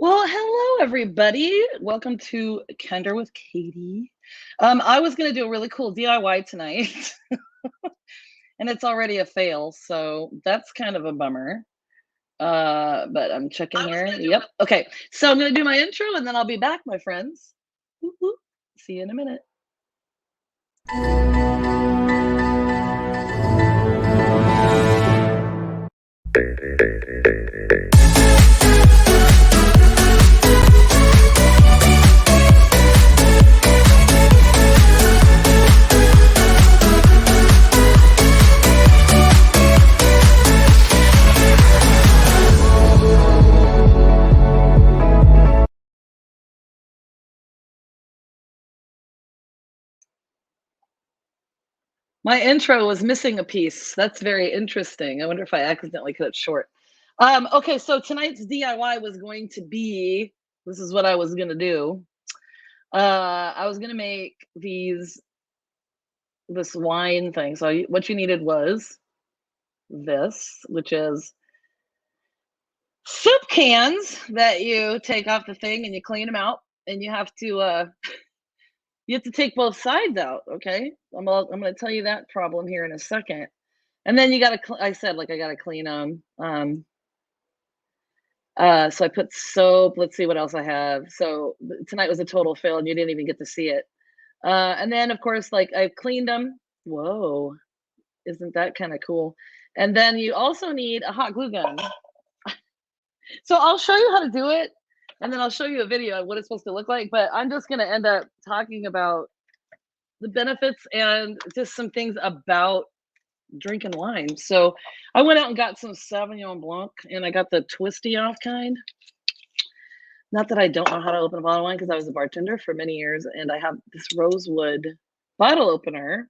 Well, hello everybody. Welcome to Kender with Katy. I was gonna do a really cool DIY tonight, and it's already a fail, so that's kind of a bummer. But I'm checking here. Yep. Okay. So I'm gonna do my intro and then I'll be back, my friends. Whoop, whoop. See you in a minute. My intro was missing a piece. That's very interesting. I wonder if I accidentally cut it short. Okay, so tonight's DIY was going to be this is what I was gonna do. I was gonna make this wine thing. So what you needed was this, which is soup cans that you take off the thing and you clean them out, and you have to take both sides out. Okay, I'm gonna tell you that problem here in a second, and then you gotta. I said like I gotta clean them. So I put soap. Let's see what else I have. So tonight was a total fail, and you didn't even get to see it. And then of course, like I cleaned them. Whoa, isn't that kind of cool? And then you also need a hot glue gun. So I'll show you how to do it, and then I'll show you a video of what it's supposed to look like. But I'm just gonna end up talking about the benefits and just some things about drinking wine. So I went out and got some Sauvignon Blanc, and I got the twisty off kind. Not that I don't know how to open a bottle of wine because I was a bartender for many years, and I have this rosewood bottle opener,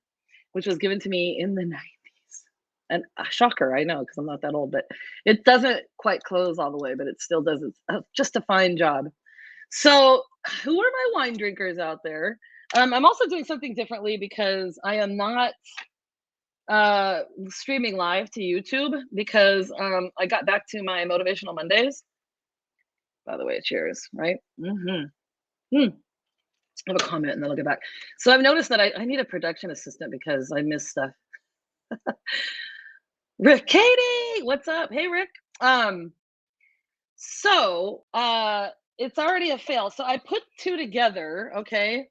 which was given to me in the 90s. And a shocker, I know, because I'm not that old, but it doesn't quite close all the way, but it still does. It's just a fine job. So, who are my wine drinkers out there? I'm also doing something differently because I am not streaming live to YouTube because I got back to my motivational Mondays. By the way, cheers, right? I have a comment and then I'll get back. So I've noticed that I need a production assistant because I miss stuff. Rick, Katie, what's up? Hey, Rick. Um, so it's already a fail. So I put two together, okay.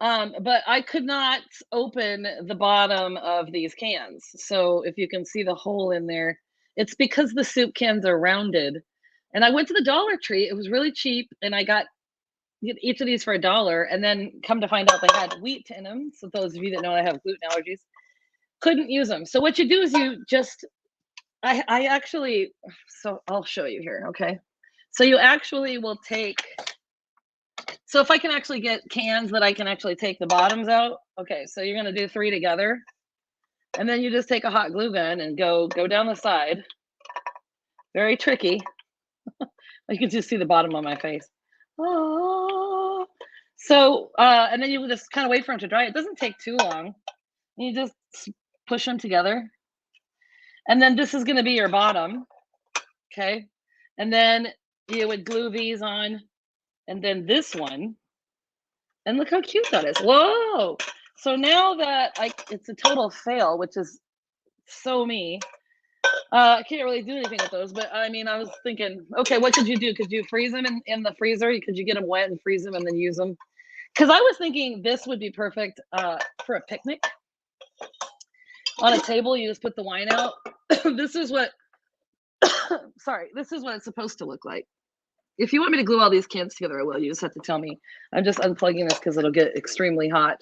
But I could not open the bottom of these cans. So if you can see the hole in there, it's because the soup cans are rounded. And I went to the Dollar Tree. It was really cheap, and I got each of these for $1. And then come to find out they had wheat in them. So those of you that know I have gluten allergies, couldn't use them. So what you do is you just I actually so I'll show you here, okay? So you actually will take so if I can actually get cans that I can actually take the bottoms out, okay, so you're gonna do three together, and then you just take a hot glue gun and go down the side. Very tricky. You can just see the bottom of my face. Oh. So and then you just kind of wait for them to dry. It doesn't take too long. You just push them together, and then this is gonna be your bottom, okay? And then you would glue these on, and then this one, and look how cute that is. Whoa! So now that it's a total fail, which is so me. I can't really do anything with those, but I mean, I was thinking, okay, what could you do? Could you freeze them in the freezer? Could you get them wet and freeze them and then use them? Because I was thinking this would be perfect for a picnic on a table. You just put the wine out. This is what, sorry, this is what it's supposed to look like. If you want me to glue all these cans together, I will. You just have to tell me. I'm just unplugging this because it'll get extremely hot.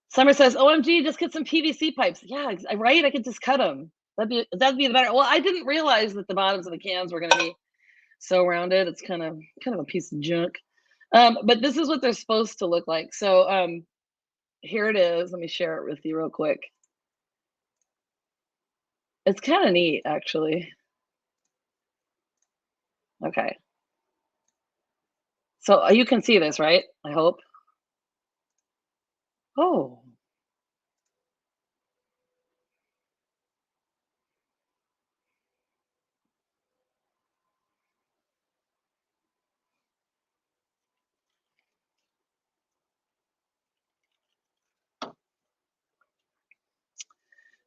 Summer says, "OMG, just get some PVC pipes." Yeah, right. I could just cut them. That'd be the better. Well, I didn't realize that the bottoms of the cans were going to be so rounded. It's kind of a piece of junk. But this is what they're supposed to look like. So here it is. Let me share it with you real quick. It's kind of neat, actually. Okay. So you can see this, right? I hope. Oh,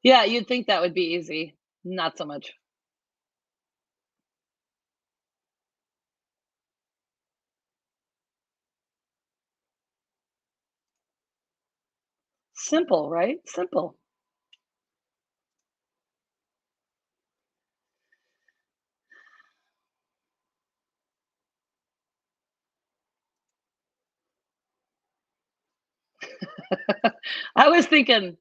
Yeah, you'd think that would be easy. Not so much. Simple, right? Simple. I was thinking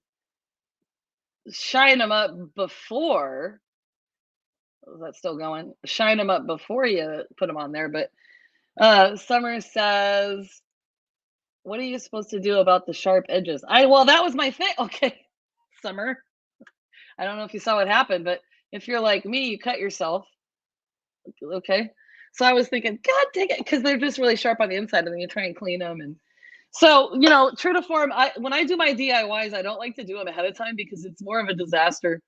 shine them up before. Is that still going? Shine them up before you put them on there. But Summer says, "What are you supposed to do about the sharp edges?" Well, that was my thing. Okay, Summer. I don't know if you saw what happened, but if you're like me, you cut yourself. Okay. So I was thinking, God dang it, because they're just really sharp on the inside, and then you try and clean them. And so, true to form, when I do my DIYs, I don't like to do them ahead of time because it's more of a disaster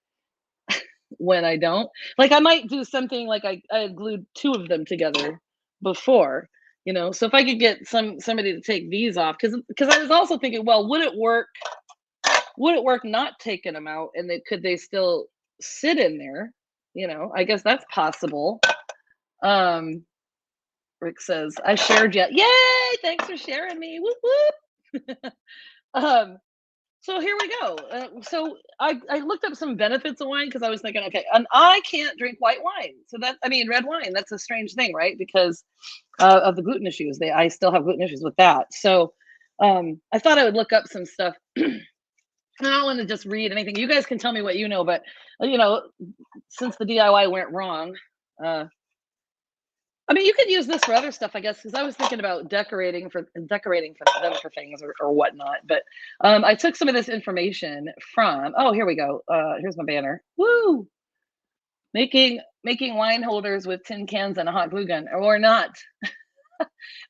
when I don't. Like I might do something like I had glued two of them together before, So if I could get somebody to take these off, because I was also thinking, well, would it work? Would it work not taking them out, and could they still sit in there? I guess that's possible. Um, Rick says, "I shared yet. Yay! Thanks for sharing me. Whoop whoop." um, so here we go. So I looked up some benefits of wine because I was thinking, okay, and I can't drink white wine. So red wine. That's a strange thing, right? Because of the gluten issues. I still have gluten issues with that. So I thought I would look up some stuff. I don't want to just read anything. You guys can tell me what you know, but you know, since the DIY went wrong, uh, I mean, you could use this for other stuff, I guess, because I was thinking about decorating for them for things or whatnot. But I took some of this information from. Oh, here we go. Here's my banner. Woo! Making wine holders with tin cans and a hot glue gun, or not.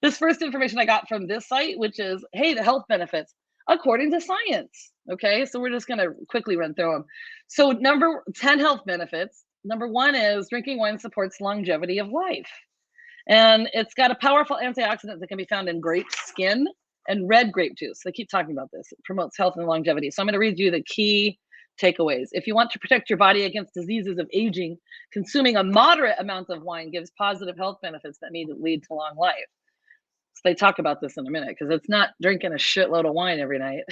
This first information I got from this site, which is, hey, the health benefits according to science. Okay, so we're just gonna quickly run through them. So number 10 health benefits. Number one is drinking wine supports longevity of life. And it's got a powerful antioxidant that can be found in grape skin and red grape juice. They keep talking about this. It promotes health and longevity. So I'm going to read you the key takeaways. If you want to protect your body against diseases of aging, consuming a moderate amount of wine gives positive health benefits that may lead to long life. So they talk about this in a minute because it's not drinking a shitload of wine every night.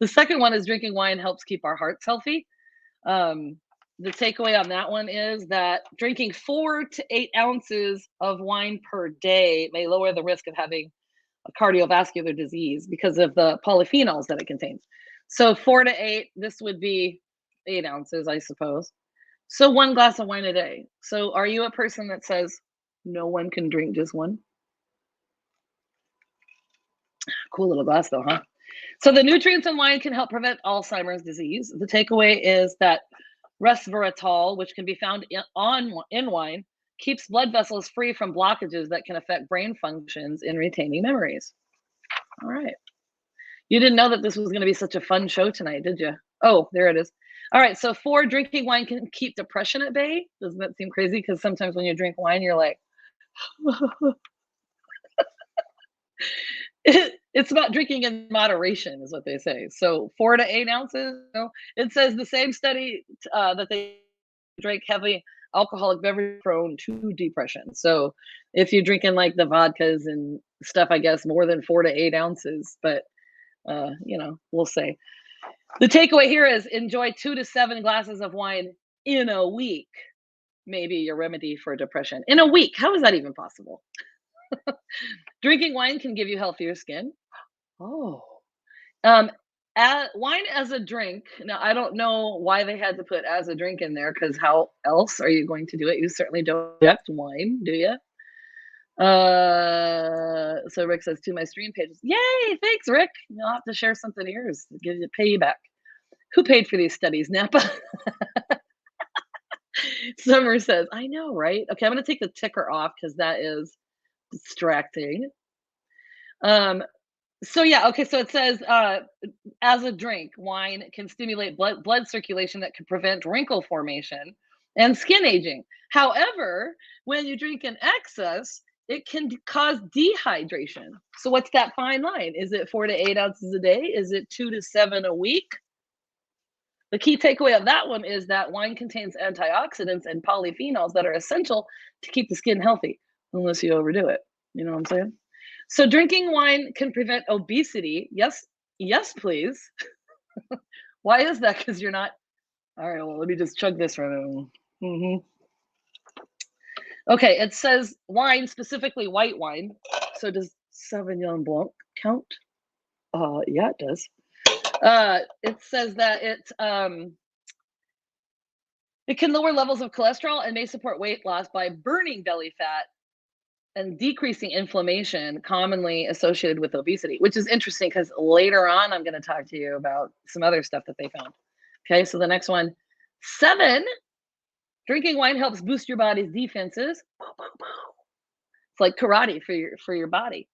The second one is drinking wine helps keep our hearts healthy. Um, the takeaway on that one is that drinking 4 to 8 ounces of wine per day may lower the risk of having a cardiovascular disease because of the polyphenols that it contains. So 4 to 8, this would be 8 ounces, I suppose. So one glass of wine a day. So are you a person that says no one can drink just one? Cool little glass though, huh? So the nutrients in wine can help prevent Alzheimer's disease. The takeaway is that resveratrol, which can be found in wine, keeps blood vessels free from blockages that can affect brain functions in retaining memories. All right. You didn't know that this was going to be such a fun show tonight, did you? Oh, there it is. All right. So, 4, drinking wine can keep depression at bay. Doesn't that seem crazy? Because sometimes when you drink wine, you're like, it's about drinking in moderation, is what they say. So 4 to 8 ounces. It says the same study that they drank heavy alcoholic beverage prone to depression. So if you're drinking like the vodkas and stuff, I guess more than 4 to 8 ounces. But we'll say the takeaway here is enjoy 2 to 7 glasses of wine in a week. Maybe your remedy for depression in a week. How is that even possible? Drinking wine can give you healthier skin. Oh. Um, Wine as a drink. Now, I don't know why they had to put as a drink in there because how else are you going to do it? You certainly don't inject wine, do you? So Rick says to my stream pages, yay, thanks, Rick. You'll have to share something of yours to pay you back. Who paid for these studies, Napa? Summer says, I know, right? Okay, I'm going to take the ticker off because that is distracting. So yeah, okay, so it says as a drink, wine can stimulate blood circulation that can prevent wrinkle formation and skin aging. However, when you drink in excess, it can cause dehydration. So what's that fine line? Is it 4 to 8 ounces a day? Is it 2 to 7 a week? The key takeaway of that one is that wine contains antioxidants and polyphenols that are essential to keep the skin healthy, unless you overdo it. You know what I'm saying? So drinking wine can prevent obesity. Yes, yes, please. Why is that? Because you're not. All right. Well, let me just chug this right. Hmm. Okay. It says wine, specifically white wine. So does Sauvignon Blanc count? Yeah, it does. It says that it can lower levels of cholesterol and may support weight loss by burning belly fat and decreasing inflammation commonly associated with obesity, which is interesting because later on I'm going to talk to you about some other stuff that they found. Okay, so the next one, 7, drinking wine helps boost your body's defenses. It's like karate for your body,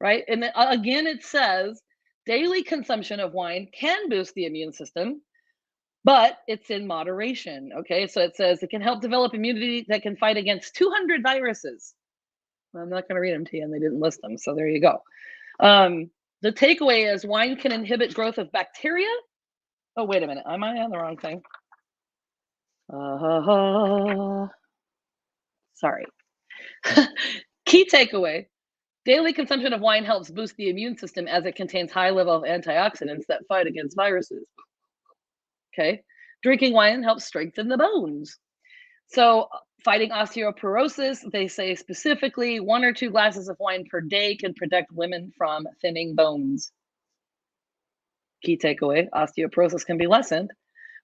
right? And then, again, it says daily consumption of wine can boost the immune system, but it's in moderation. Okay, so it says it can help develop immunity that can fight against 200 viruses. I'm not going to read them to you, and they didn't list them. So there you go. The takeaway is wine can inhibit growth of bacteria. Oh, wait a minute. Am I on the wrong thing? Sorry. Key takeaway. Daily consumption of wine helps boost the immune system as it contains high level of antioxidants that fight against viruses. Okay. Drinking wine helps strengthen the bones. So, fighting osteoporosis, they say specifically 1 or 2 glasses of wine per day can protect women from thinning bones. Key takeaway, osteoporosis can be lessened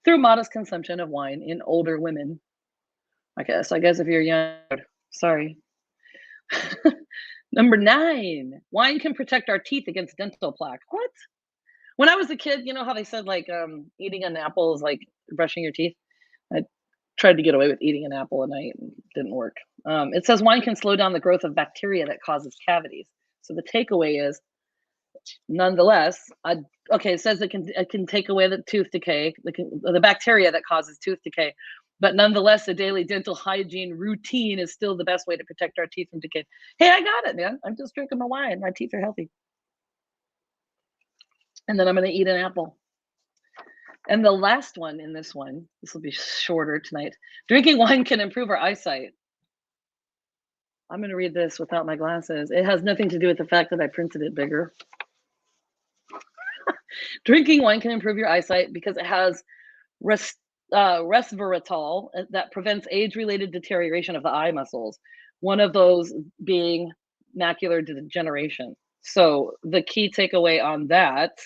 through modest consumption of wine in older women. I guess if you're young, sorry. Number 9, wine can protect our teeth against dental plaque. What? When I was a kid, you know how they said like eating an apple is like brushing your teeth? I tried to get away with eating an apple a night and it didn't work. It says wine can slow down the growth of bacteria that causes cavities. So the takeaway is, nonetheless, okay, it says it can take away the tooth decay, the bacteria that causes tooth decay. But nonetheless, a daily dental hygiene routine is still the best way to protect our teeth from decay. Hey, I got it, man. I'm just drinking my wine. My teeth are healthy. And then I'm going to eat an apple. And the last one in this one, this will be shorter tonight. Drinking wine can improve our eyesight. I'm going to read this without my glasses. It has nothing to do with the fact that I printed it bigger. Drinking wine can improve your eyesight because it has resveratrol that prevents age-related deterioration of the eye muscles. One of those being macular degeneration. So the key takeaway on that.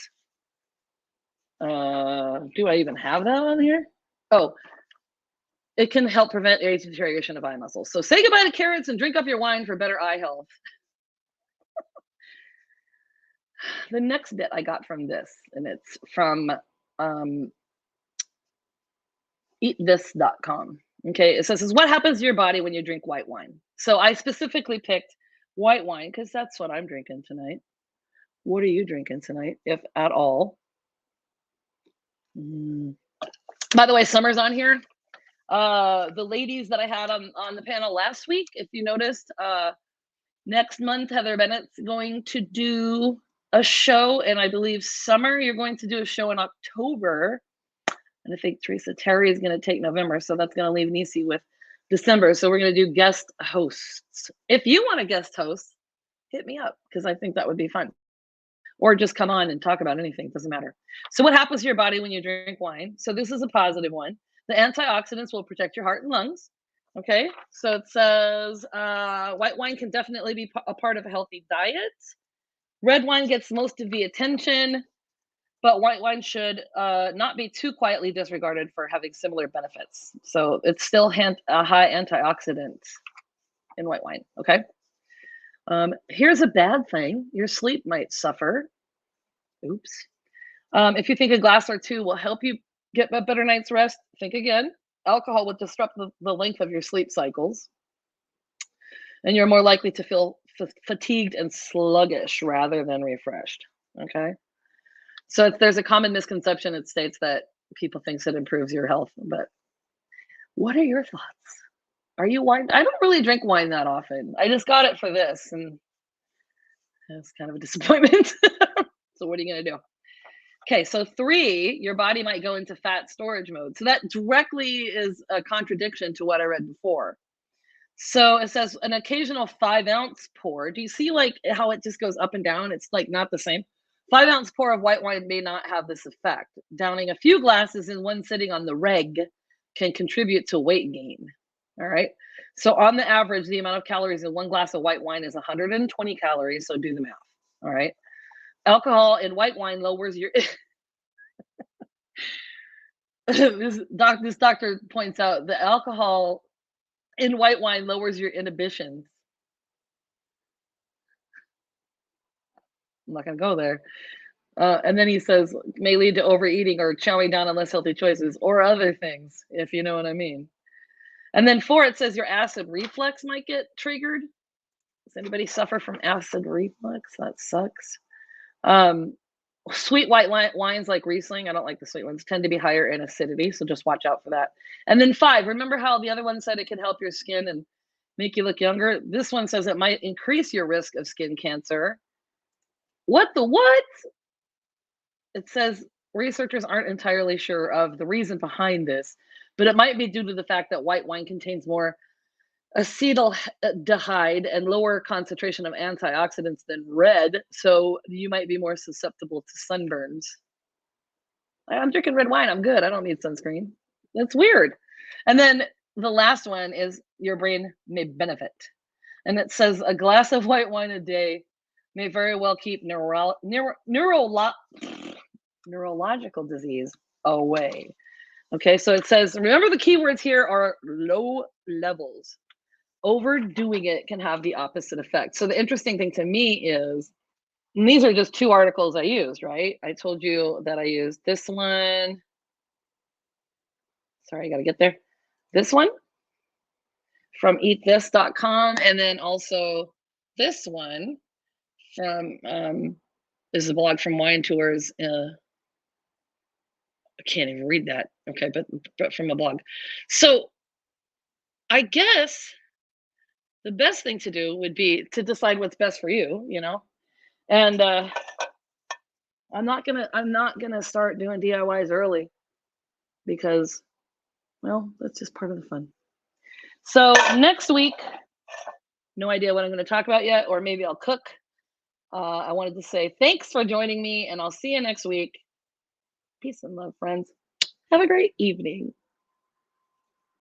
Do I even have that on here? Oh, it can help prevent age deterioration of eye muscles. So say goodbye to carrots and drink up your wine for better eye health. The next bit I got from this, and it's from eatthis.com. Okay, it says, what happens to your body when you drink white wine? So I specifically picked white wine because that's what I'm drinking tonight. What are you drinking tonight, if at all? By the way, Summer's on here. The ladies that I had on the panel last week, if you noticed, next month Heather Bennett's going to do a show, and I believe Summer, you're going to do a show in October, and I think Teresa Terry is going to take November, so that's going to leave Nisi with December. So we're going to do guest hosts. If you want a guest host, hit me up because I think that would be fun. Or just come on and talk about anything, doesn't matter. So what happens to your body when you drink wine? So this is a positive one. The antioxidants will protect your heart and lungs. Okay, so it says white wine can definitely be a part of a healthy diet. Red wine gets most of the attention, but white wine should not be too quietly disregarded for having similar benefits. So it's still a high antioxidant in white wine. Okay. Here's a bad thing. Your sleep might suffer. Oops. If you think a glass or 2 will help you get a better night's rest, think again. Alcohol would disrupt the length of your sleep cycles. And you're more likely to feel fatigued and sluggish rather than refreshed. Okay. So there's a common misconception. It states that people think it improves your health. But what are your thoughts? Are you wine? I don't really drink wine that often. I just got it for this, and it's kind of a disappointment. So what are you going to do? Okay, so 3, your body might go into fat storage mode. So that directly is a contradiction to what I read before. So it says an occasional 5-ounce pour. Do you see like how it just goes up and down? It's like not the same. 5-ounce pour of white wine may not have this effect. Downing a few glasses in one sitting on the reg can contribute to weight gain. All right. So on the average, the amount of calories in one glass of white wine is 120 calories. So do the math. All right. Alcohol in white wine lowers your this doctor points out the alcohol in white wine lowers your inhibitions. I'm not gonna go there. And then he says may lead to overeating or chowing down on less healthy choices or other things, if you know what I mean. And then 4, it says your acid reflux might get triggered. Does anybody suffer from acid reflux? That sucks. Um, Sweet white wines like Riesling, I don't like the sweet ones, tend to be higher in acidity, so just watch out for that. And then 5, remember how the other one said it can help your skin and make you look younger? This one says it might increase your risk of skin cancer. What the what? It says researchers aren't entirely sure of the reason behind this, but it might be due to the fact that white wine contains more acetaldehyde and lower concentration of antioxidants than red, so you might be more susceptible to sunburns. I'm drinking red wine. I'm good. I don't need sunscreen. That's weird. And then the last one is your brain may benefit. And it says a glass of white wine a day may very well keep neurological disease away. Okay, so it says remember the keywords here are low levels. Overdoing it can have the opposite effect. So the interesting thing to me is, and these are just 2 articles I used, right? I told you that I used this one. Sorry, I gotta get there. This one from eatthis.com, and then also this one from this is a blog from Wine Tours. I can't even read that. Okay, but from a blog. So I guess the best thing to do would be to decide what's best for you, you know. And I'm not gonna start doing DIYs early because, well, that's just part of the fun. So next week, no idea what I'm going to talk about yet, or maybe I'll cook. I wanted to say thanks for joining me, and I'll see you next week. Peace and love, friends. Have a great evening.